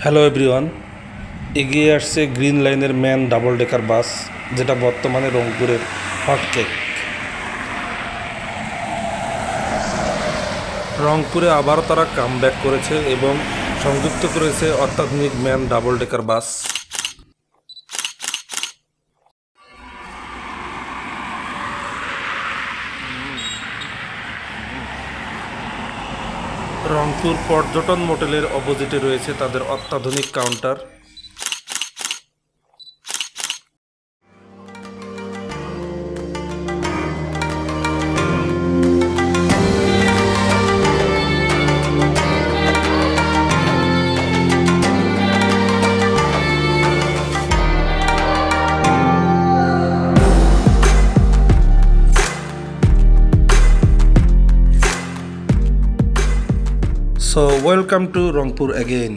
Hello everyone, এগিয়ে আসছে green লাইনের ম্যান ডাবল ডেকার বাস, যেটা বর্তমানে রংপুরের হটকেক। রংপুরে আবারও তারা কামব্যাক করেছে এবং সংযুক্ত করেছে অত্যাধুনিক ম্যান ডাবল ডেকার বাস। রংপুর পর্যটন মোটেলের অপোজিটে রয়েছে তাদের অত্যাধুনিক counter. So welcome to Rangpur again.